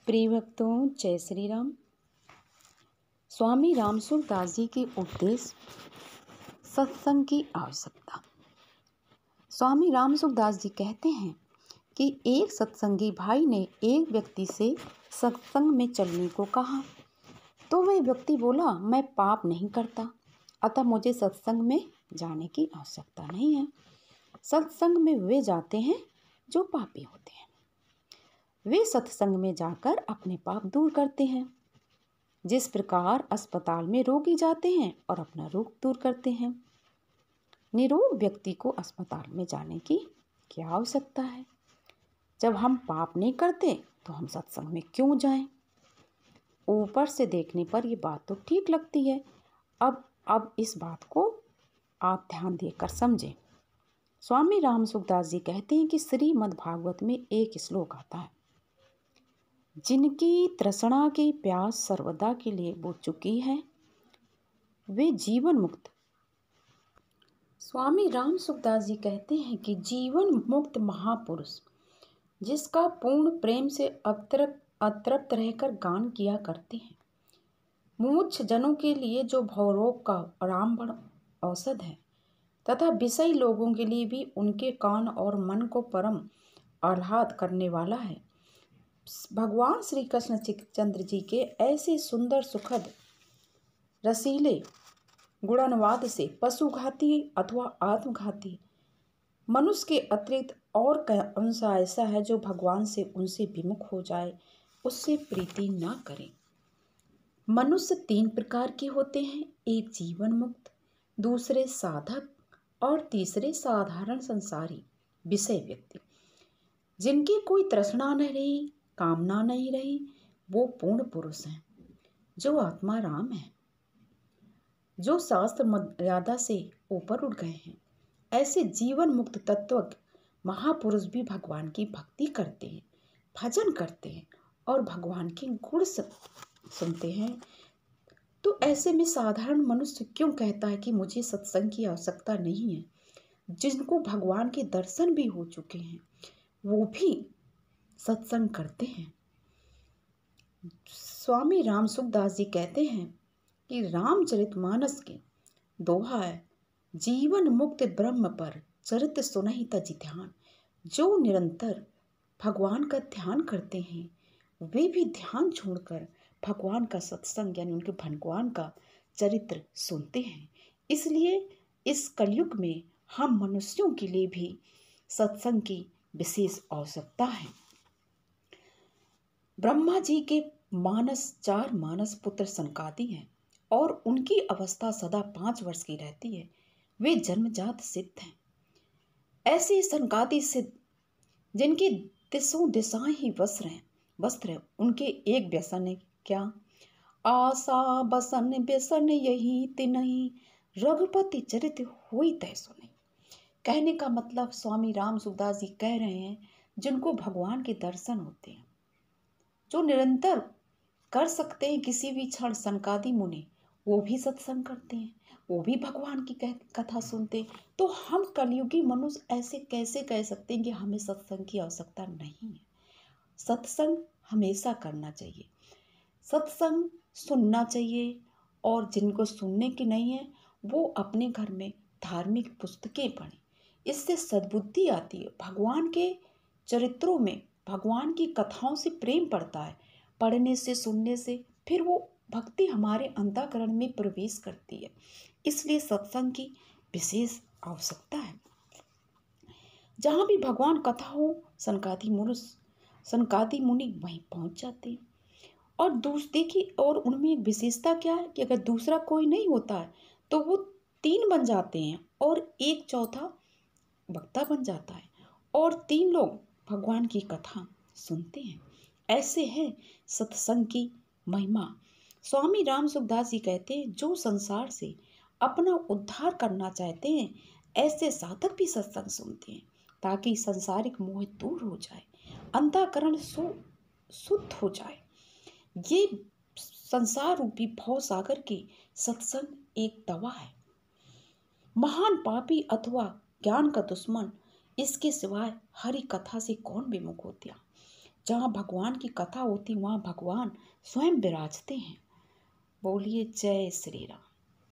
प्रिय भक्तों, जय श्री राम। स्वामी रामसुखदास जी के उपदेश, सत्संग की आवश्यकता। स्वामी रामसुखदास जी कहते हैं कि एक सत्संगी भाई ने एक व्यक्ति से सत्संग में चलने को कहा, तो वह व्यक्ति बोला, मैं पाप नहीं करता, अतः मुझे सत्संग में जाने की आवश्यकता नहीं है। सत्संग में वे जाते हैं जो पापी होते हैं। वे सत्संग में जाकर अपने पाप दूर करते हैं। जिस प्रकार अस्पताल में रोगी जाते हैं और अपना रोग दूर करते हैं, निरोग व्यक्ति को अस्पताल में जाने की क्या आवश्यकता है? जब हम पाप नहीं करते तो हम सत्संग में क्यों जाएं? ऊपर से देखने पर ये बात तो ठीक लगती है। अब इस बात को आप ध्यान देकर समझें। स्वामी रामसुखदास जी कहते हैं कि श्रीमद् भागवत में एक श्लोक आता है, जिनकी तृष्णा की प्यास सर्वदा के लिए बुझ चुकी है, वे जीवन मुक्त। स्वामी रामसुखदास जी कहते हैं कि जीवन मुक्त महापुरुष, जिसका पूर्ण प्रेम से अतृप्त रहकर गान किया करते हैं, मुमुक्ष जनों के लिए जो भवरोग का रामबाण औषध है, तथा विषयी लोगों के लिए भी उनके कान और मन को परम आह्लाद करने वाला है। भगवान श्री कृष्ण चंद्र जी के ऐसे सुंदर सुखद रसीले गुणानुवाद से पशुघाती अथवा आत्मघाती मनुष्य के अतिरिक्त और अंश ऐसा है जो भगवान से उनसे विमुख हो जाए, उससे प्रीति ना करे। मनुष्य 3 प्रकार के होते हैं, एक जीवन मुक्त, दूसरे साधक और तीसरे साधारण संसारी विषय व्यक्ति। जिनकी कोई तृष्णा नहीं रही, कामना नहीं रही, वो पूर्ण पुरुष हैं, जो आत्मा राम है, जो शास्त्र मर्यादा से ऊपर उठ गए हैं। ऐसे जीवन मुक्त तत्वज्ञ महापुरुष भी भगवान की भक्ति करते हैं, भजन करते हैं और भगवान के गुण सुनते हैं। तो ऐसे में साधारण मनुष्य क्यों कहता है कि मुझे सत्संग की आवश्यकता नहीं है? जिनको भगवान के दर्शन भी हो चुके हैं, वो भी सत्संग करते हैं। स्वामी रामसुखदास जी कहते हैं कि रामचरितमानस के दोहा है, जीवन मुक्त ब्रह्म पर चरित सुनहि तज ध्यान। जो निरंतर भगवान का ध्यान करते हैं, वे भी ध्यान छोड़कर भगवान का सत्संग यानी उनके भगवान का चरित्र सुनते हैं। इसलिए इस कलयुग में हम मनुष्यों के लिए भी सत्संग की विशेष आवश्यकता है। ब्रह्मा जी के 4 मानस पुत्र संकाति हैं और उनकी अवस्था सदा 5 वर्ष की रहती है। वे जन्मजात सिद्ध हैं। ऐसे संकाति सिद्ध जिनकी दिशों दिशाएं ही वस्त्र है, उनके एक व्यसन है क्या? आशा बसन व्यसन यही तिनहि, रघुपति चरित होई तै सुनि। कहने का मतलब स्वामी रामसुखदास जी कह रहे हैं, जिनको भगवान के दर्शन होते हैं, जो निरंतर कर सकते हैं किसी भी क्षण, सनकादि मुनि वो भी सत्संग करते हैं, वो भी भगवान की कथा सुनते हैं। तो हम कलयुगी मनुष्य ऐसे कैसे कह सकते हैं कि हमें सत्संग की आवश्यकता नहीं है? सत्संग हमेशा करना चाहिए, सत्संग सुनना चाहिए, और जिनको सुनने की नहीं है वो अपने घर में धार्मिक पुस्तकें पढ़ें। इससे सद्बुद्धि आती है, भगवान के चरित्रों में भगवान की कथाओं से प्रेम पड़ता है। पढ़ने से, सुनने से फिर वो भक्ति हमारे अंतःकरण में प्रवेश करती है। इसलिए सत्संग की विशेष आवश्यकता है। जहाँ भी भगवान कथा हो, सनकादि मुनि वहीं पहुँच जाते हैं। और देखिए, और उनमें एक विशेषता क्या है कि अगर दूसरा कोई नहीं होता है तो वो 3 बन जाते हैं और एक चौथा वक्ता बन जाता है और 3 लोग भगवान की कथा सुनते हैं। ऐसे है सत्संग की महिमा। स्वामी रामसुखदास जी कहते हैं, जो संसार से अपना उद्धार करना चाहते हैं, ऐसे साधक भी सत्संग सुनते हैं, ताकि संसारिक मोह दूर हो जाए, अंतःकरण शुद्ध हो जाए। ये संसार रूपी भव सागर की सत्संग एक दवा है। महान पापी अथवा ज्ञान का दुश्मन इसके सिवाय हरि कथा से कौन विमुख होता? जहाँ भगवान की कथा होती वहाँ भगवान स्वयं विराजते हैं। बोलिए जय श्री राम।